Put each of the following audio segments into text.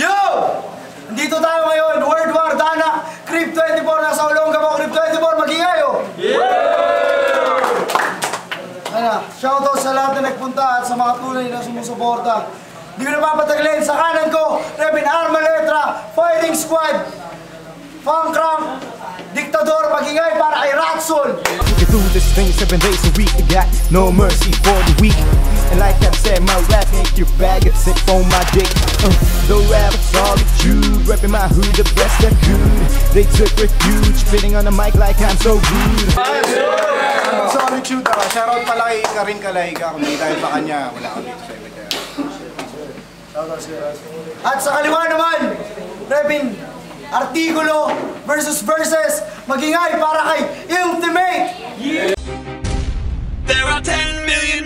Yo! Nandito tayo ngayon, World War Dana, Crib24, nasa Olonga mo, Crib24, magingay oh! Yeah! Ano, shoutout sa lahat na nagpunta at sa mga tunay na sumusuporta. Hindi ko na papatagalin, sa kanan ko, Rebin Armaletra, Fighting Squad, Funkram, Diktador, magingay para kay Ratsol! You do this thing 7 days a week, you got no mercy for the weak. And like I said, my rap make you bag it, sip on my dick. The rap solitude, rapping my hood, the best I could. They took refuge, spitting on the mic like I'm so rude. Solitude, shoutout pala kay Karin Kalayga. Kung hindi dahil pa kanya, wala kami dito sa ibig. At sa kaliwa naman, Rebin Artikulo versus Versus, magingay para kay Ultimate! Yeah. There are 10 million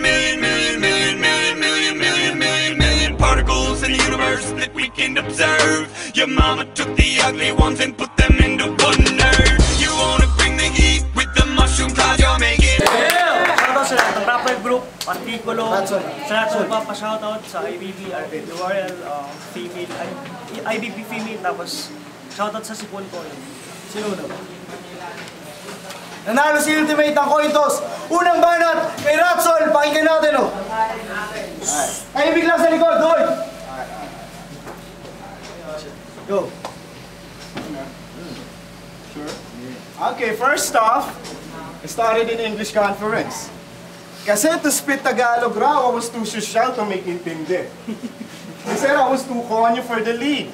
particles in the universe that we can observe. Your mama took the ugly ones and put them into one nerd. You wanna bring the heat with the mushroom cloud, you're making it. Shoutout sa lahat ng rapper group, Artikulo, sa lahat ng magpapa-shoutout sa IBB, Royal Female, IBB Female, tapos shoutout sa sipon ko. Sino na? Nanalo si Ultimate ng coin toss. Unang banat kay Ratsol. Pakinggan natin oh. Ay, biglang sa likod. Doy! Go. Sure? Okay, first off, I started in English conference. Kasi to spit Tagalog raw, I was too social to make intindi. They said I was too corny for the lead.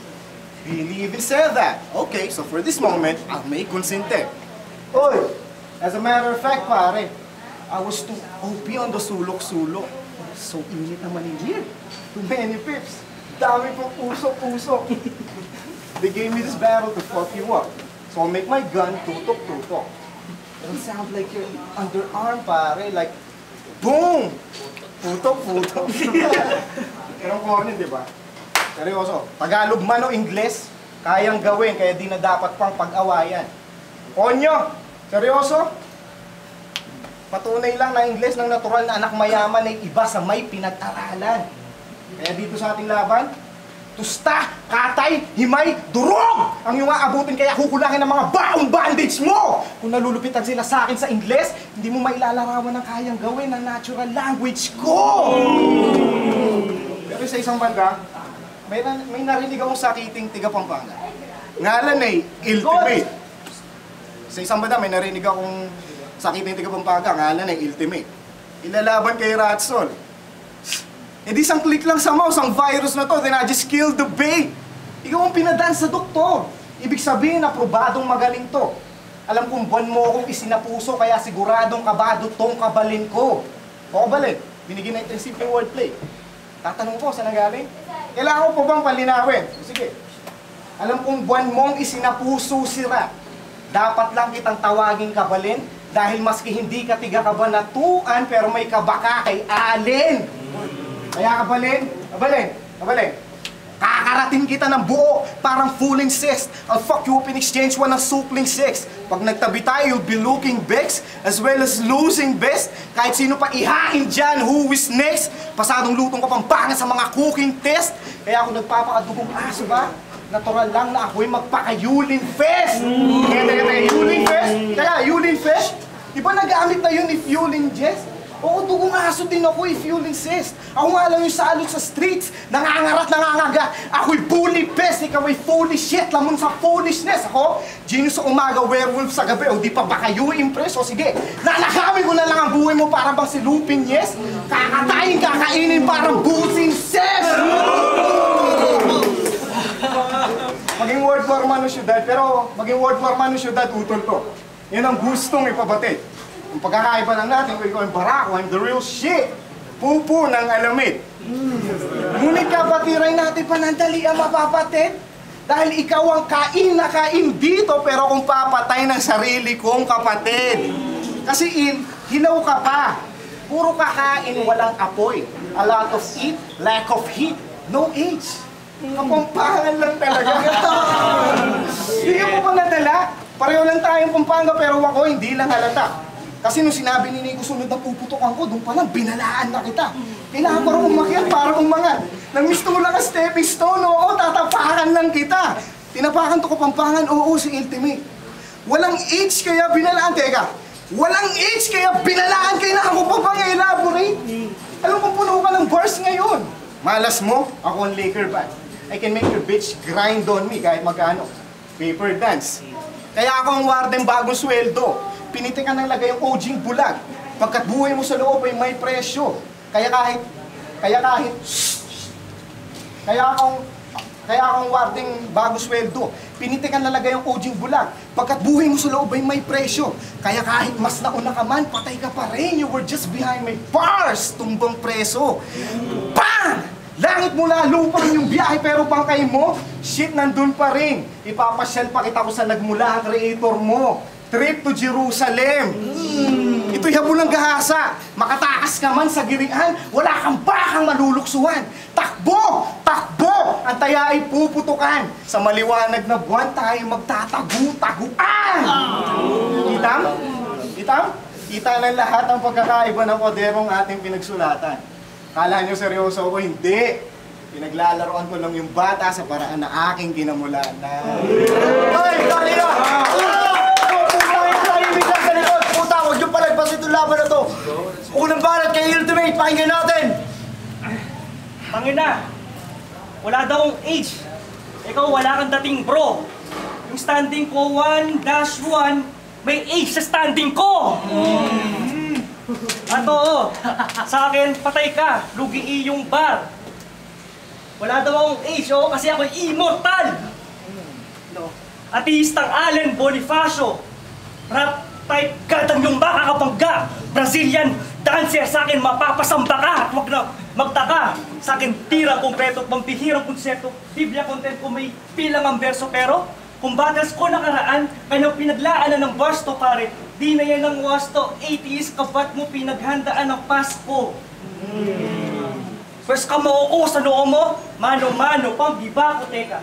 Really even said that. Okay, so for this moment, I'll make consinte. Oy! As a matter of fact, pare, I was too OP on the sulok-sulok. So init naman in here. Too many pips. Dami pong usok-usok. They gave me this barrel to fuck you up. So I'll make my gun tutok-tutok. It'll sound like your underarm, pare. Like, boom! Putok-putok. Pero corny, di ba? Seryoso, Tagalog man o Ingles, kayang gawin, kaya di na dapat pang pag-awayan. Konyo! Seryoso? Patunay lang na Ingles ng natural na anak mayaman ay iba sa may pinag-aralan. Kaya dito sa ating laban, tusta, katay, himay, durog! Ang iyong aabutin kaya kukulangin ng mga baong bandage mo! Kung nalulupitan sila sa akin sa Ingles, hindi mo mailalarawan ng kayang gawin ng natural language ko! Pero sa isang banda, may narinig akong sakiting tiga Pampanga. Ngalan ay Ultimate. Sa isang banda, may narinig akong sakiting tiga Pampanga, ngalan ay Ultimate. Ilalaban kay Ratsol. E di isang click lang sa mouse, ang virus na to, then I just killed the bait. Ikaw ang pinadaan sa doktor. Ibig sabihin, aprobadong magaling to. Alam kong buwan mo akong isinapuso, kaya siguradong kabado tong kabalin ko. O kabalin, binigyan na ito yung simple wordplay. Tatanong ko, saan nagaling? Kailangan ko po bang palinawin? Sige. Alam kong buwan mong isinapuso sira. Dapat lang kitang tawagin kabalin dahil maski hindi ka tiga kabanatuan pero may kabaka kay Alin. Kaya kabalin, kakarating kita ng buo parang fooling cyst. I'll fuck you up in exchange one ng supling sex. Pag nagtabi tayo, you'll be looking best as well as losing best. Kahit sino pa ihain dyan, who is next? Pasadong lutong ka pang bangan sa mga cooking test. Kaya ako nagpapakadugong aso ba? Natural lang na ako'y magpaka-Yulin Fest! Kaya, Yulin Fest? Kaya, Yulin Fest? Di ba nagamit na yun if Yulin Jess? Oo, dugong aso din ako if Yulin Cyst. Ako nga lang yung salot sa streets, nangangarat, nangangaga. Ako'y bully pest, ikaw ay foolish shit, lamon sa foolishness. Ako, genius sa umaga, werewolf sa gabi, o di pa ba kayo impress? O sige, lalakawin ko na lang ang buhay mo para bang si Lupin, yes? Kakatayin, kakainin parang busing ses! Maging World War Man o syudad, pero maging World War Man o syudad, utol to. Yan ang gustong ipabatid. Kung pagkakaiba lang natin, kung ikaw ang barako, I'm the real shit. Pupo ng alamid. Ngunit kapatiray natin panandali ang mapapatid. Dahil ikaw ang kain na kain dito, pero kung papatay ng sarili kong kapatid. Kasi hilaw ka pa. Puro kakain, walang apoy. A lot of eat, lack of heat, no age. Kapampangan lang talaga. Hindi ka po ba nadala? Pareho lang tayong Pampanga pero ako hindi lang halata. Kasi nung sinabi ni Nico sunod na puputokan ko, doon pa lang binalaan na kita. Kailangan parang umakyat, parang umangat. Nang misto lang ang stepping stone, oo, tatapakan Tinapakan kita. Tinapakan to Kapampangan, oo, si Ultimate. Walang age kaya binalaan. Teka, walang age kaya binalaan kayo na ako pa pang elaborate. Alam kong puno ka ng bars ngayon. Malas mo, ako ang Laker fan. I can make your bitch grind on me kahit magkano. Paper dance. Kaya ako ang warden bagong sweldo. Pinitikan ng lagay yung OG bulag. Pagkat buhay mo sa loob ay may presyo. Kaya akong warden bagong sweldo. Pinitikan na lagay yung OG bulag. Pagkat buhay mo sa loob ay may presyo. Kaya kahit mas nauna ka man, patay ka pa rin. You were just behind my bars. Tumbang preso. Bang! Langit mula lupang yung biyahe pero bangkay mo, shit nandun pa rin. Ipapasyal pa kita ko sa nagmula ang creator mo. Trip to Jerusalem. Ito'y habulang gahasa. Makatakas ka man sa girian, wala kang bakang maluluksuhan. Takbo! Takbo! Ang taya ay puputukan. Sa maliwanag na buwan tayo magtatagu-taguan. Itam? Itam? Kita ng lahat ang pagkakaiba ng poderong ating pinagsulatan. Kala nyo seryoso ako? Hindi. Pinaglalaroan ko lang yung bata sa paraan na aking kinamulaan na. Hoy! Kalina! Puta, huwag yung palagpas itong laban na to. Unang balat kay Ultimate, pakinggan natin! Pangina, wala daw akong age. Ikaw wala kang dating bro. Yung standing ko 1-1, may age sa standing ko! At oo, sa akin, patay ka, lugi iyong bar. Wala daw akong age, oo, kasi ako'y immortal! No. Ateistang Allen Bonifacio, rap type gadang yung makakapangga, Brazilian dancer, sa akin mapapasamba ka at huwag na magtaka. Sa akin tirang kompleto, pampihirang konsepto, Biblia content ko may pilang ang verso, pero kung battles ko nakaraan, kanyang pinaglaanan ng bars to pare, di na yan ang wasto, 80s kabat mo pinaghandaan ng Pasko. First ka mo ako sa noo mo, mano-mano, pang-giba ko, teka.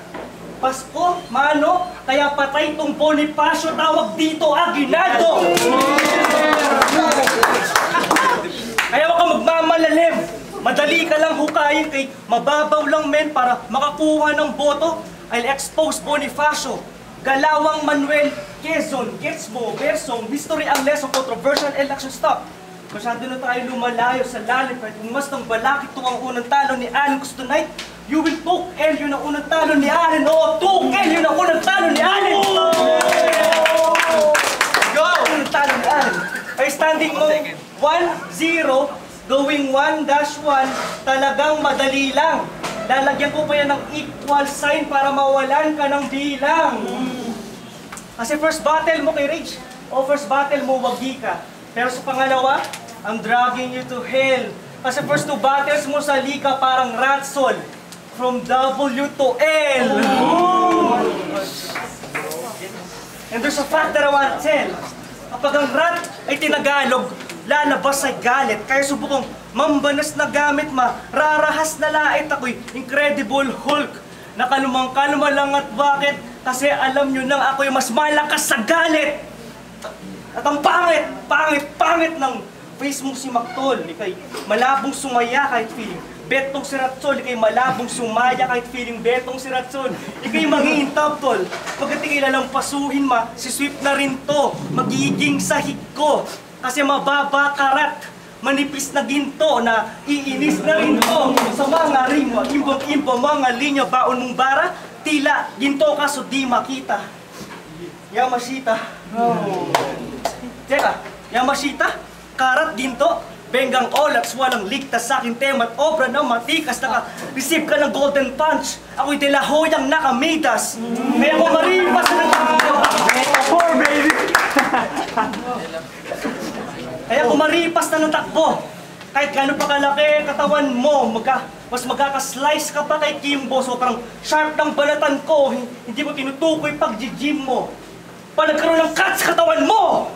Pasko, mano, kaya patay tong Bonifacio, tawag dito, aginado! Kaya wag ka magmamalalim, madali ka lang hukayin kay mababaw lang men para makakuha ng boto. I'll expose Bonifacio, Galawang Manuel, Quezon, gets mo, versong, history ang lesson, controversial election stop. Masyado na tayo lumalayo sa lalim, kahit umas ng balakit to ang unang talo ni Allen tonight. You will talk and yun ang unang talo ni Allen. Oo, talk and yun ang unang talo ni Allen. Go! Unang talo ni Allen. Ay standing mo 1-0, going 1-1, talagang madali lang. Lalagyan ko pa yan ng equal sign para mawalan ka ng bilang. Kasi first battle mo kay Rage, o first battle mo wagi ka. Pero sa pangalawa, I'm dragging you to hell. Kasi first two battles mo sa liga parang Ratsol. From W to L. And there's a fact that I want to tell. Kapag ang rat ay tinagalog, lalabas ay galit. Kaya subukong mambanas na gamit, mararahas na lait ako'y Incredible Hulk. Nakalumang-kaluma lang at bakit? Kasi alam nyo nang ako'y mas malakas sa galit. At ang pangit ng face mo si Mactol. Ika'y malabong sumaya kahit feeling betong si Ratsol. Ika'y malabong sumaya kahit feeling betong si Ratsol. Ika'y mangiintap, tol. Pagdating ilalang pasuhin si Swift na rin to. Magiging sahig ko. Kasi mababa karat. Manipis na ginto na iinis na rin to. Sa mga rima, imbang-imbang mga linya, baon mong bara. Tila ginto ka so di makita. Yamashita. Teka, Yamashita, karat, ginto, benggang olats, walang ligtas sa aking tema at obra na matikas. Naka-receive ka ng golden punch, ako'y dilahoyang nakamidas. Kaya ako maripas na Kaya ako maripas na ng takbo. Kahit gano'n pa kalaki katawan mo, mas magkakaslice ka pa kay Kimbo. Sobrang sharp ng balatan ko, hindi mo tinutukoy pag-gym mo. Nagkaroon ng cuts katawan mo!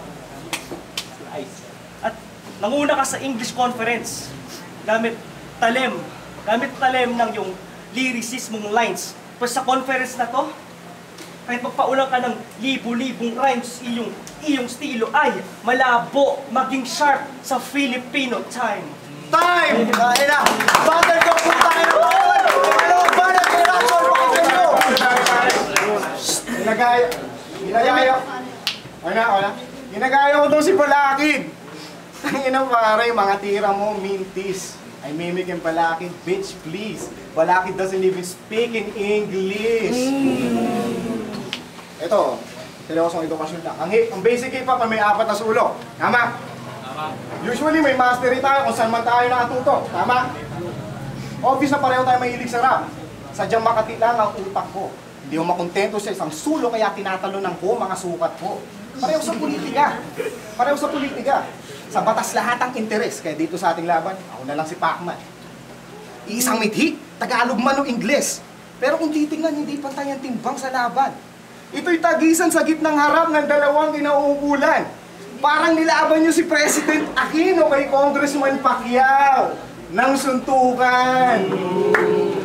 At nanguna ka sa English conference gamit talem ng yung lyricismong lines. Pero sa conference na to, kahit magpaulang ka ng libu-libong rhymes, iyong stilo ay malabo maging sharp sa Filipino time. Time! Kaya na! Battle ko po tayo ng bawal! Ano ang balat ni Ratsol? Pakinggan nyo! Ginagaya ko daw si Balakid. Ang ina pare, mga tira mo, mintis. I mimic yung Balakid, bitch, please. Balakid doesn't even speak in English. Ito, seryosong edukasyon lang. Ang basic hip-hop may 4 na sulok. Tama? Usually may mastery tayo kung saan man tayo nakatuto. Tama? Obvious na pareho tayo mahilig sa rap. Sadyang makati lang ang utak ko. Hindi ko makontento sa isang sulok kaya tinatalunan ko mga sukat ko. Pareho sa politika. Pareho sa politika. Sa batas lahat ang interes. Kaya dito sa ating laban, ako na lang si Pacman. Iisang mithi, Tagalog man o Ingles. Pero kung titingnan, hindi pantay ang timbang sa laban. Ito'y tagisan sa gitnang harap ng dalawang kinauubulan. Parang nilaban niyo si President Aquino kay Congressman Pacquiao ng suntukan.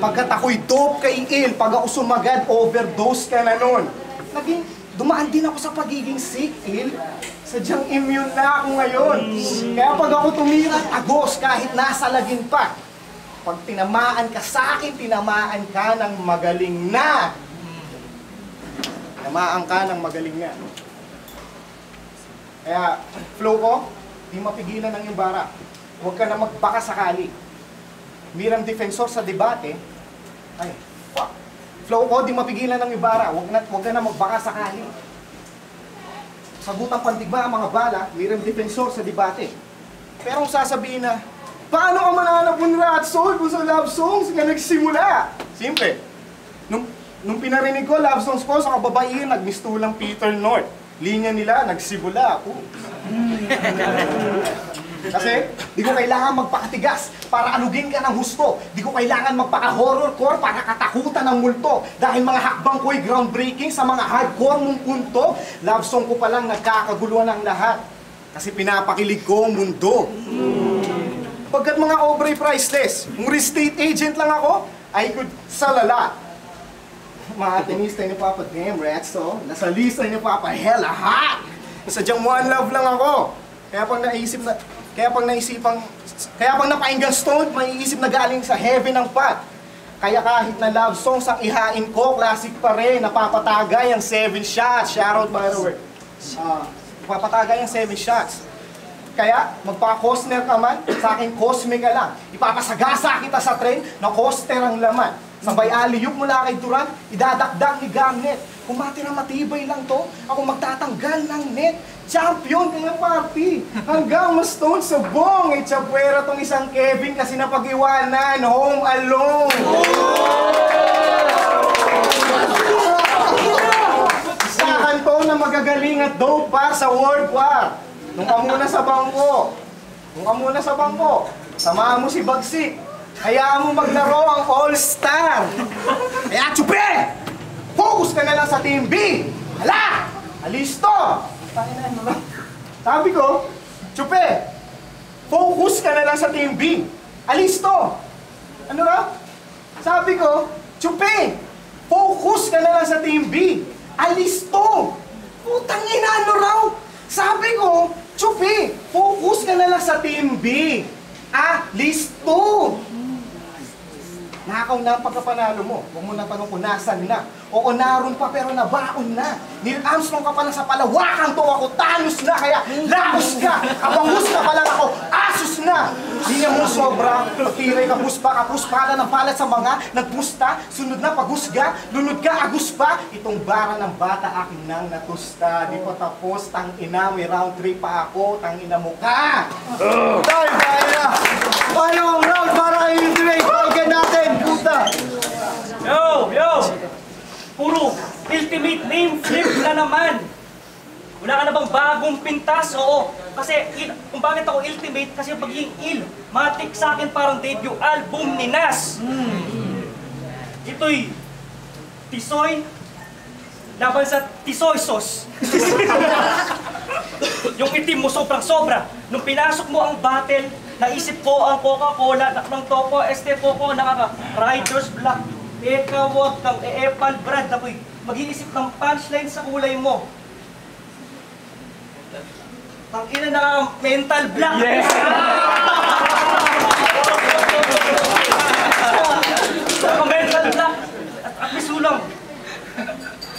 Pagkat ako'y dope kay Il, pag ako sumagad, overdose ka na nun. Dumaan din ako sa pagiging sick, Il. Sadyang immune na ako ngayon. Kaya pag ako tumirang agos kahit nasa laging pa, pag tinamaan ka sa akin, tinamaan ka ng magaling na. Tinamaan ka ng magaling na. Kaya, flow ko, di mapigilan ng imbara. Huwag ka na magbaka sakali. Mirang defensor sa debate, ay, fuck. Flow ko, di mapigilan ng imbara. Huwag ka na magbaka sakali. Sagutang pandigma ang mga bala, mirang defensor sa debate. Pero kung sasabihin na, paano ka mananap ng rat soul kung sa love songs ka nagsimula? Simple. Nung pinarinig ko love songs ko sa kababaihan, nagmistulang Peter North. Linya nila, nagsibula ako. Kasi, di ko kailangan magpakatigas para alugin ka ng husto. Di ko kailangan magpaka-horrorcore para katakutan ng multo. Dahil mga hakbang ko'y groundbreaking sa mga hardcore mong punto, love song ko palang nagkakaguluhan ng lahat. Kasi pinapakilig ko ang mundo. Pagkat mga obra'y priceless, kung estate agent lang ako, I could sell a lot. Mga tenista ni Papa Damn Ratso, nasa lista ni Papa Hella Hot. Sadyang one love lang ako. Kaya pag napainggan stoned, maiisip na galing sa heaven ang pot. Kaya kahit na love songs ang ihain ko, classic pa rin, napapatagay ang 7 shots. Shoutout by the way. Napapatagay ang 7 shots. Kaya, magpa-Costner ka man, sa akin Cosme ka lang. Ipapasagasa kita sa train na coaster ang laman. Sabay aliyup mula kay Duran, idadakdak ni Gamnet. Kung matira matibay lang to, ako magtatanggal ng net. Champion kaya party. Hanggang ma-stone sa bong. Eh, tsapwera tong isang Kevin kasi napag-iwanan. Home alone. Isahan to na magagaling at dope para sa World War. Nung ka muna sa bangko. Samahan mo si Bagsik. Hayaan mo maglaro ang All-Star. Kaya tsupe! Focus ka na lang sa Team B. Hala! Alisto! Sabi ko, tsupe! Focus ka na lang sa Team B. Alisto! Ano ra? Sabi ko, tsupe! Focus ka na lang sa Team B. Alisto! Putang ina, ano raw? Sabi ko, tsupe! Focus ka na lang sa Team B. Listo! Nakaw na ang pagkapanalo mo. Huwag mo na tanong kung nasan na. Oo, naroon pa pero nabaon na. Neil Armstrong ka pa lang sa palawakan to. Ako Thanos na, kaya lapos ka. Abangus ka pa lang ako. Asus na. Di niya mo sobra. Pagtiray ka puspa na ng palat sa mga nagpusta. Sunod na pagusga. Lunod ka, agus pa. Itong bara ng bata akin nang natusta. Di pa tapos, tang ina, may round 3 pa ako. Tang ina mo ka. Tayo na! Paano ang round para kayo yung direct? Pagkan natin, puta! Yo! Puro ultimate name flip na naman. Wala ka na bang bagong pintas? Oo. Kasi kung bakit ako ultimate, kasi pagiging il, matik sa akin parang debut album ni Nas. Ito'y Tisoy laban sa Tisoy sauce. Yung itim mo sobrang sobra. Nung pinasok mo ang battle, naisip ko ang Coca-Cola, ng Topo, Estepo ko, nakaka-Riders Black. Eka, wag kang e-epal, Brad, ako'y mag-iisip ng punchline sa kulay mo. Tangina na mental block. Yes! Mental block. At misulang.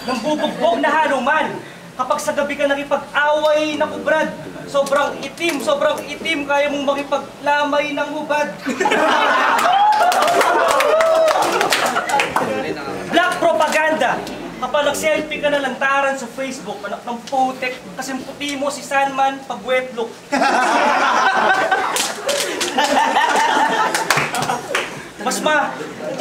ng bubugbog na hanuman. Kapag sa gabi ka nakipag-away, naku Brad, sobrang itim, kaya mong makipaglamay ng hubad. Black propaganda. Kapag nag-selfie ka na lantaran sa Facebook, anak ng putek, kasi puti mo si Sandman pag wet look. Mas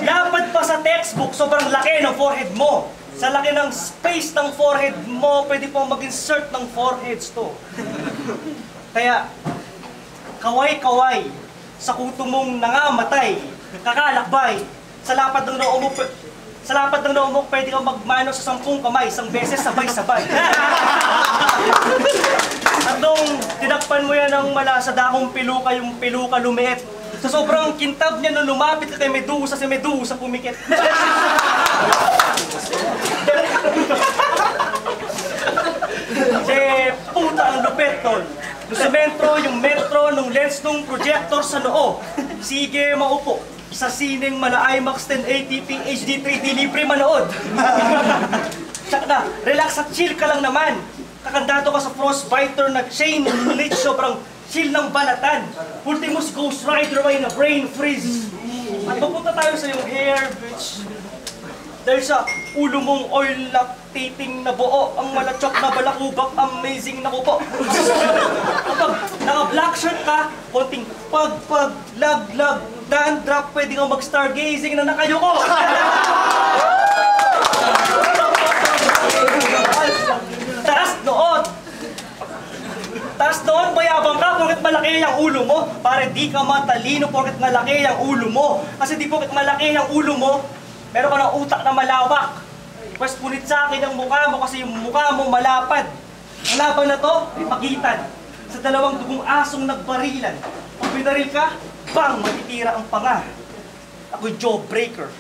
lapad pa sa textbook, sobrang laki ng forehead mo. Sa laki ng space ng forehead mo, pwede po mag-insert ng foreheads to. Kaya, kaway-kaway, sa kuto mong nangamatay, kakalakbay, sa lapad ng noo mo, pwede kang magmano sa 10 kamay, 1 beses sabay-sabay. At nung tinakpan mo yan ng sa dakong piluka, yung piluka lumiit. Sa sobrang kintab niya nung lumapit ka kay Medusa, si Medusa pumikit. Puta ang lupet, tol. Nung sa yung metro, nung lens nung projector sa noo. Sige, maupo. Sa sineng mala IMAX 1080p HD 3D libre manood. Tsaka na, relax at chill ka lang naman. Kakandato ka sa frostbiter na chain leech, sobrang chill ng balatan. Ultimos Ghost Rider ay na brain freeze. At mapunta tayo sa iyong hair, bitch. Dahil sa ulo mong oil lactating na buo, ang malachok na balakubak, amazing na kupo. Kapag naka-black shirt ka, konting pag-lag-lag, dandruff, pwede kang mag-stargazing na nakayuko. Taas noon, mayabang ka porket malaki ang ulo mo. Para di ka matalino porket malaki ang ulo mo. Kasi di porket malaki ang ulo mo, meron ka ng utak na malawak. Pwes punit sa akin ang mukha mo kasi yung mukha mo malapad. Ang laban na to, ay pagitan. Sa dalawang dugong asong nagbarilan. Pag binaril ka, bang, matitira ang panga. Ako'y jawbreaker.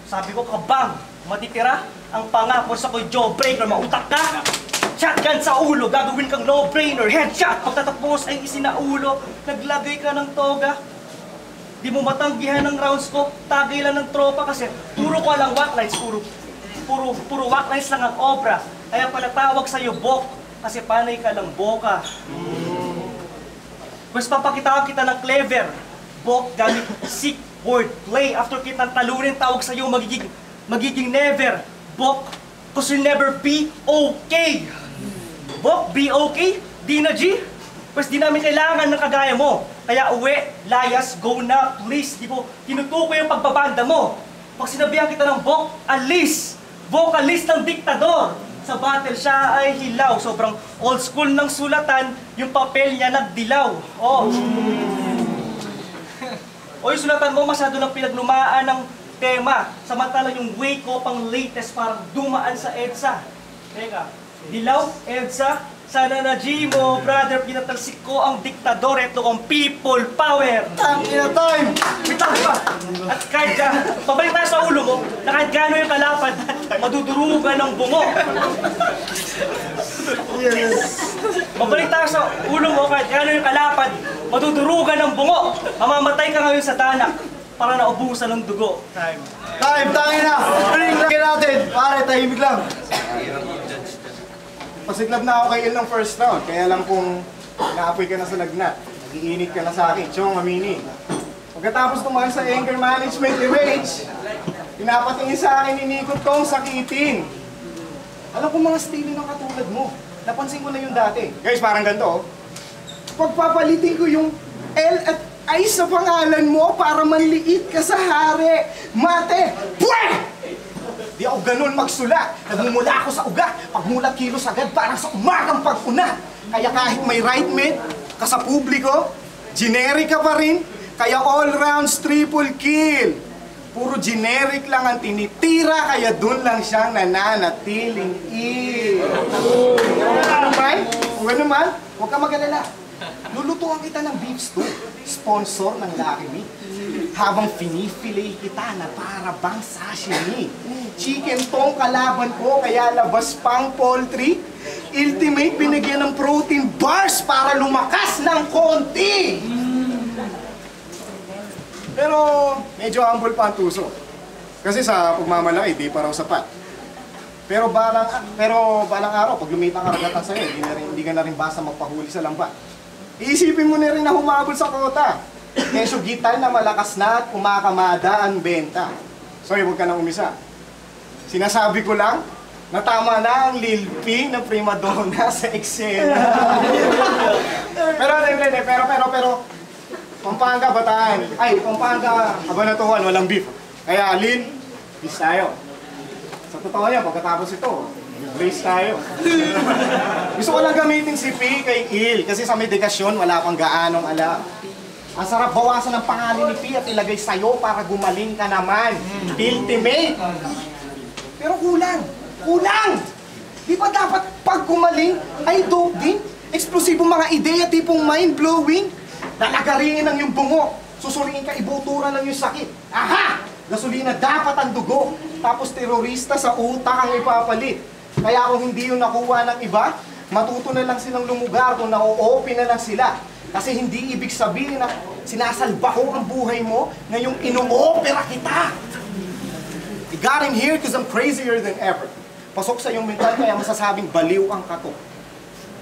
Sabi ko, kabang, matitira ang panga. Pwes ako'y jawbreaker, mautak ka. Shotgun sa ulo, gagawin kang no-brainer. Headshot, pagtatapos ay isinaulo. Naglagay ka ng toga. Di mo matanggihan ng rounds ko, tagay lang ng tropa kasi puro ko lang wacklines, puro wacklines lang ang obra. Kaya pala tawag sa'yo Bok, kasi panay ka lang boka. Mas papakitaan kita ng clever. Bok gamit sick wordplay. After kitang talunin, tawag sa'yo magiging never. Bok, cause you'll never be okay. Bok, be okay? Di na G? Pues di namin kailangan ng kagaya mo. Kaya uwi, layas, go na, please. Di ko tinutukoy yung pagbabanda mo. Pag sinabihan kita ng Bok, alis. Vocalist ng diktador. Sa battle siya ay hilaw. Sobrang old school ng sulatan, yung papel niya nagdilaw. Oh. O yung sulatan mo masyado ng pinaglumaan ng tema. Samantalang yung way ko pang latest parang dumaan sa EDSA. Teka, dilaw, EDSA, sana na G mo, brother, pinatalsik ko ang diktador. Ito ang people power. Tangina time! Bitang pa! At kahit pabalik tayo sa ulo mo, na kahit gano'n yung kalapad, madudurugan ng bungo. Yes. Pabalik tayo sa ulo mo, kahit gano'n yung kalapad, madudurugan ng bungo. Mamamatay ka ngayon sa tanak para naubusan ng dugo. Time, Tangina! Ring lang natin! Pare, tahimik lang. Pasiklab na ako kay Il ng first round, kaya lang kung naapoy ka na sa lagnat, nag-iinit ka na sa akin, Chong, amini. Pagkatapos tumahan sa anger management ni Rage, pinapatingin sa akin, inikot kong sakitin. Alam ko mga stilo ng katulad mo, napansin ko na yung dati. Guys, parang ganito, oh. Pagpapalitin ko yung L at I sa pangalan mo para manliit ka sa hari. Mate, pwe! Di ako ganun magsulat. Nagmumula ako sa ugat. Pagmulat kilos agad parang sa umagang pag-una. Kaya kahit may right mid ka sa publiko, generic ka pa rin. Kaya all rounds triple kill. Puro generic lang ang tinitira, kaya dun lang siyang nananatiling ill. Kung ganun man, huwag ka mag-alala. Lulutuan kita ng beef stew, sponsor ng Lucky Meat. Habang finifilay kita na para bang sashimi. Chicken tong kalaban ko, kaya labas pang poultry. Ultimate, binigyan ng protein bars para lumakas ng konti. Pero medyo humble pa ang tuso. Kasi sa pagmamalaki, di pa raw sapat. Pero balang araw, pag lumit ang karagatan sa'yo, hindi ka na rin basta magpahuli sa lambat. Iisipin mo na rin na humabol sa kota. Kesyo gitan na malakas na at kumakamada ang benta. Sorry, huwag ka nang umisa. Sinasabi ko lang na tama na ang Lil P na prima donna sa eksena. pero, Pampanga, Bataan. Ay, Pampanga, Kabanatuan, walang beef. Kaya, Lil, peace tayo. Sa totoo yan, pagkatapos ito, race tayo. Gusto ko lang gamitin si P kay Il, kasi sa medikasyon, wala pang gaanong alam. Ang sarap bawasan ng pangalan ni P at ilagay sa'yo para gumaling ka naman. Ultimate! Pero kulang! Di ba dapat pag gumaling ay dope din? Eksplosibong mga ideya tipong mind-blowing? Lalagaringin ang yung bungo, susuriin ka, ibuturan lang yung sakit. Aha! Gasolina dapat ang dugo, tapos terorista sa utak ang ipapalit. Kaya kung hindi yung nakuha ng iba, matuto na lang silang lumugar kung na-o-open na lang sila. Kasi hindi ibig sabihin na sinasalba ko ang buhay mo ngayong ino-opera kita. I got in here because I'm crazier than ever. Pasok sa iyong mental kaya masasabing baliw ang kato.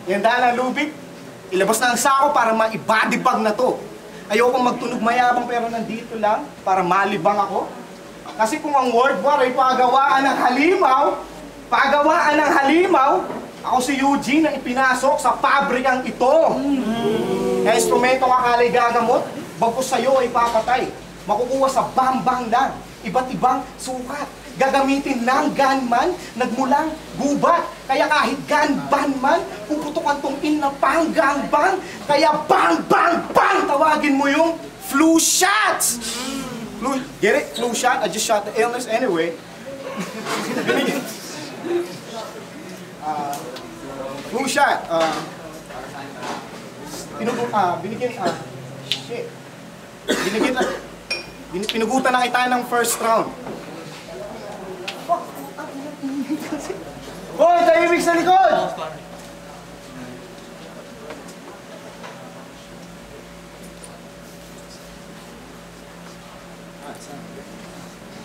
Ihanda na lubid, ilabas na ang sako para maibadibag na to. Ayokong magtunog mayabang pero nandito lang para malibang ako. Kasi kung ang World War ay pagawaan ng halimaw, ako si Eugene na ipinasok sa pabrikang ito. Na instrumentong akala'y gagamot, bagkus sa'yo ay papatay. Makukuha sa bambang lang, iba't ibang sukat. Gagamitin ng gunman, nagmulang gubat. Kaya kahit gunman man, puputukan tong in na panggangbang. Kaya bang, bang, bang, tawagin mo yung flu shots! Get it? Flu shot? I just shot the illness anyway. Flu shot. Pinugutan na kita ng first round. Hoy, tahimik sa likod!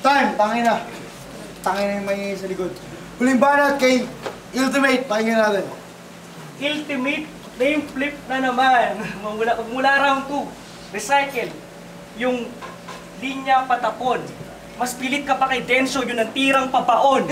Time, tangin na. Tangin na yung may sa likod. Huling banat kay Ultimate, pakinggan natin. Ultimate name flip na naman. Mula round 2, recycle. Yung linya patapon. Mas pilit ka pa kay Denso, yun ang tirang papaon.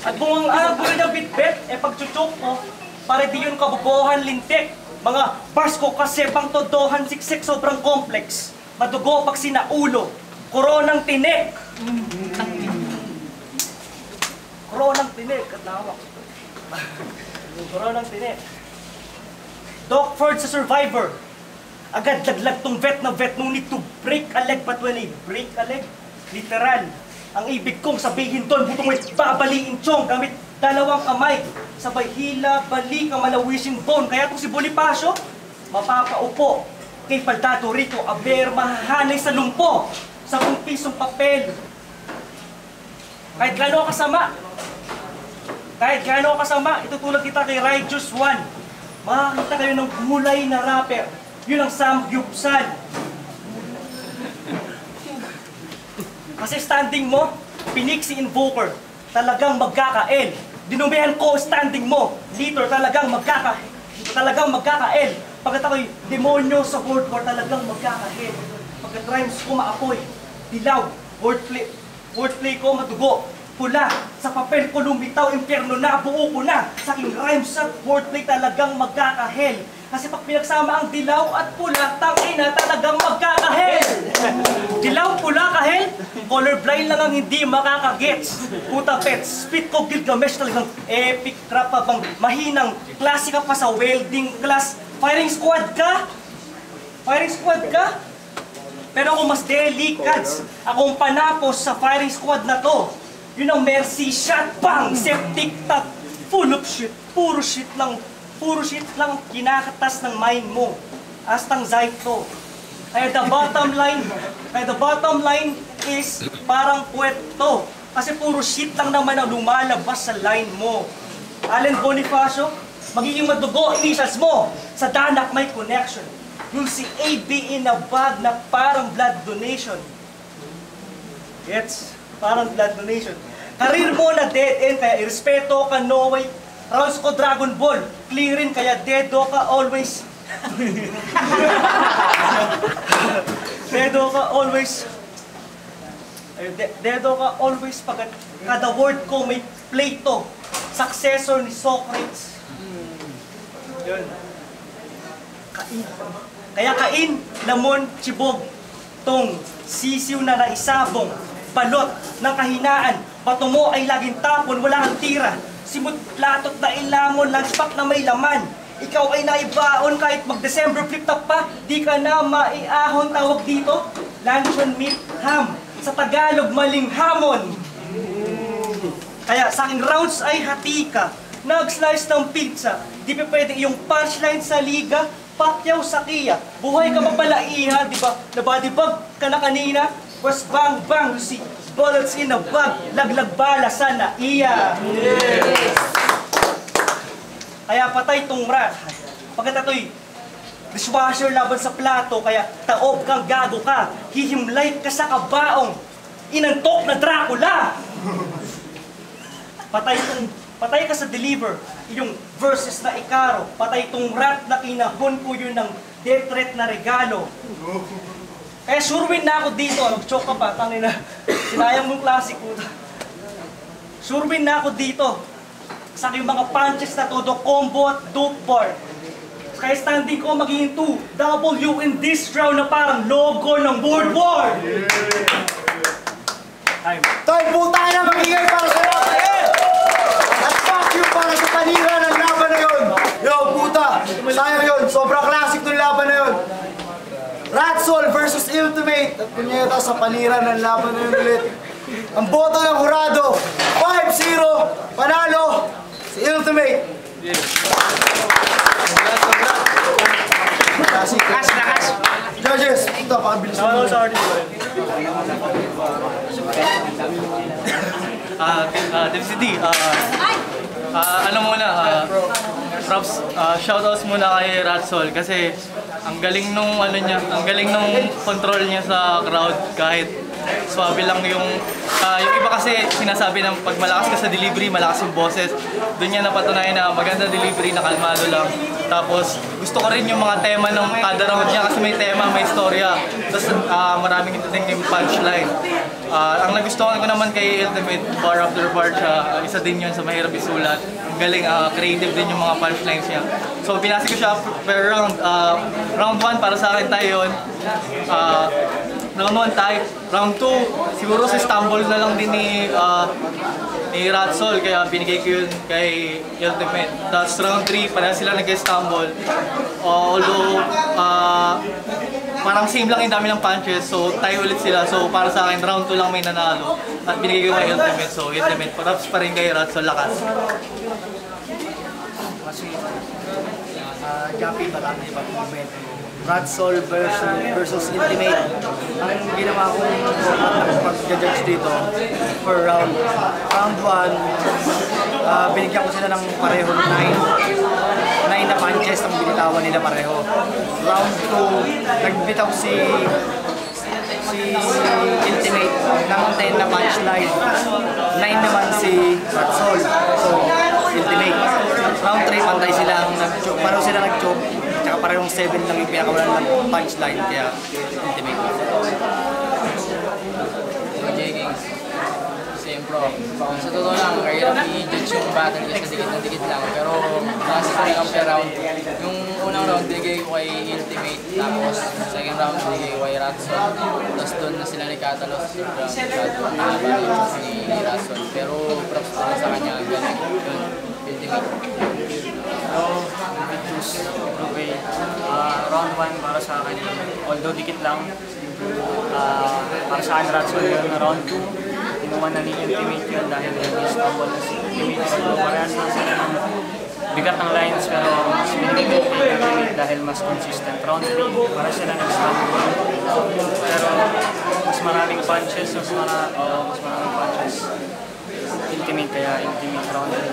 At bungang arang ko rin ang bitbit, pagchuchok ko, para di yun kabubuhan lintik. Mga bars ko kasi bang todohan siksik sobrang complex. Madugo pag sinaulo, koronang tinik. Koronang tinik, katawak. Koronang tinik. Doc Ford sa Survivor. Agad laglag tong vet na vet, no need to break a leg. But when I break a leg, literal, ang ibig kong sabihin doon, butong may babaliin chong gamit dalawang kamay. Sabay hila, balik, malawising bone. Kaya kung si Bonifacio, mapapaupo. Kay Paldado Rico, aber, mahahanay sa lumpo. 10 pisong papel. Kahit gano'n kasama, itutulad kita kay Righteous One. Makakita kayo ng mulay na rapper. Yun ang samgyupsal. Kasi standing mo, pinik si Invoker, talagang magkaka-L. Dinumihan ko standing mo, liter talagang magkaka-L. Pagkat ako'y demonyo sa World War, talagang magkaka-L. Pagkat rhymes ko maapoy, dilaw, wordplay ko madugo, pula, sa papel ko lumitaw, impyerno na, buo ko na. Sa aking rhymes at wordplay talagang magkaka-L. Kasi pag pinagsama ang dilaw at pula, tangina talagang magkakahel. Dilaw, pula, kahel, colorblind lang ang hindi makakagets. Puta pets, spit ko Gilgamesh talagang epic crap pa bang mahinang klase ka pa sa welding class. Firing squad ka? Pero kung mas delicats, akong panapos sa firing squad na to. Yun ang mercy shot, bang, septic tap, full of shit, puro shit lang kinakatas ng mind mo. Astang Zaito. Kaya the bottom line is parang puweto. Kasi puro shit lang naman ang lumalabas sa line mo. Allen Bonifacio, magiging madugo initials mo. Sa Danak may connection. You'll see AB in a bag na parang blood donation. It's parang blood donation. Career mo na dead end, kaya irespeto ka, no way. Rounds ko Dragon Ball, clearin, kaya dedo ka always. Dedo ka always. Dedo ka always pag kada word ko may Plato, successor ni Socrates. Yun. Kain. Kaya kain, lamon, chibog, tong, sisiw na naisabong, balot ng kahinaan, bato mo ay laging tapon, wala kang tira. Simut platot na ilamon, lunchpack na may laman. Ikaw ay naibaon kahit mag-December flip-top pa, di ka na maiahon, tawag dito, luncheon meat ham. Sa Tagalog, maling hamon. Kaya sa aking rounds ay hati ka, nag-slice ng pizza, di pa pwede yung punchline sa liga, Pacquiao sa Kia, buhay ka mapalaiha, di ba? Nabadibag ka na kanina, was bang bang, you see, bullets in a bag, laglag bala sa naiya. Yes. Kaya patay tong rat. Pagkatatoy, dishwasher laban sa plato, kaya taob kang gago ka, hihimlay ka sa kabaong, inantok na Dracula. Patay ka sa deliver, yung verses na ikaro, patay tong rat na kinahon ko yun ng death threat na regalo. Kaya sure win na ako dito, nag-choke ka pa, tangina, sinayang mong classic ko. Sure win na ako dito, sa aking mga punches na todo combo at dope bar. Kaya standing ko magiging 2W in this round na parang logo ng World War. Toy, puta na magiging para sa'yo! Para sa panira ng laban na yun. Yo, puta, sayang yun. Sobrang classic ng laban na yun. Ratsol versus Ultimate. At kunyeta sa panira ng laban na yun ulit. Ang boto ng hurado, 5-0, panalo, si Ultimate. Classic. Lakas. Judges, puta, pakabilis mo. Sorry. DCD, ano muna, props, shoutouts muna kay Ratsol kasi ang galing nung ano niya, ang galing nung control niya sa crowd kahit swabe lang yung iba kasi sinasabi ng pag malakas ka sa delivery, malakas yung boses. Doon niya napatunayan na maganda delivery, na kalmado lang. Tapos gusto ko rin yung mga tema ng kada round niya kasi may tema, may istorya. Tapos maraming interesting yung punchline. Ang nagustuhan ko naman kay Ultimate, bar after bar siya, isa din yun sa mahirap isulat. Ang galing, creative din yung mga punchlines niya. So pinasi ko siya per round. Round 1 para sa akin tayo yun. Round 1 tayo. Round 2, siguro si Istanbul na lang din ni Ratsol, kaya binigay ko yun kay Ultimate. Tapos round 3, parang sila nag-Istanbul. Although, parang same lang yung dami ng punches, so tayo ulit sila. So para sa akin, round 2 lang may nanalo. At binigay ko kay Ultimate, so Ultimate. Props pa rin kay Ratsol, lakas. Kasi, Jappy, marami ibang movement. Ratsol versus Ultimate. Ang ginawa kong pag-judge dito for round 1, binigyan ko sila ng pareho 9 na punches ang binitawan nila pareho. Round 2, nagbitaw si Ultimate ng 10 na punchline. 9 naman si Ratsol. So, Ultimate. Round 3, pantay sila ang nag-choke. Pareho sila nag-choke. Tsaka parehong 7 lang yung pinakawalan ng punchline, kaya Ultimate. Kings, same bro. Sa totoo lang, kahirap i-judge yung battle kasi dikit na dikit lang. Pero kasi ko na compare round. Yung unang round, binigay ko kay Ultimate. Tapos second round, binigay ko kay Ratsol. Tapos doon na sila nagkatalos. Si Ratsol. Pero props na sa kanya, galing. Ultimate. Okay. Round 1 para sa akin, although dikit lang, para sa akin Ratsol yun na round 2, tinuman na ni Ultimate yun dahil nag-stumble na si Ultimate. So parehas na sila ng bigat ng lines, pero mas binigay ko kay Ultimate dahil mas consistent. Round 3, para sila nag-stumble. Pero mas maraming punches, mas maraming punches. Ultimate, kaya Ultimate round 3.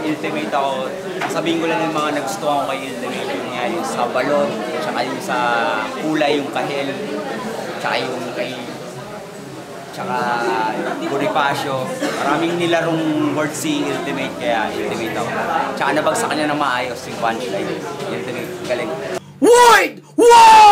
Ultimate ako, sabihin ko lang yung mga nagustuhan ko kay Ultimate, yung sa balot, tsaka yung sa kulay, yung kahel. tsaka yung kay Bonifacio. Maraming nilarong word si Ultimate, kaya Ultimate ako. Tsaka nabagsak niya na maayos yung punchline. Ultimate, galing. Wait! What?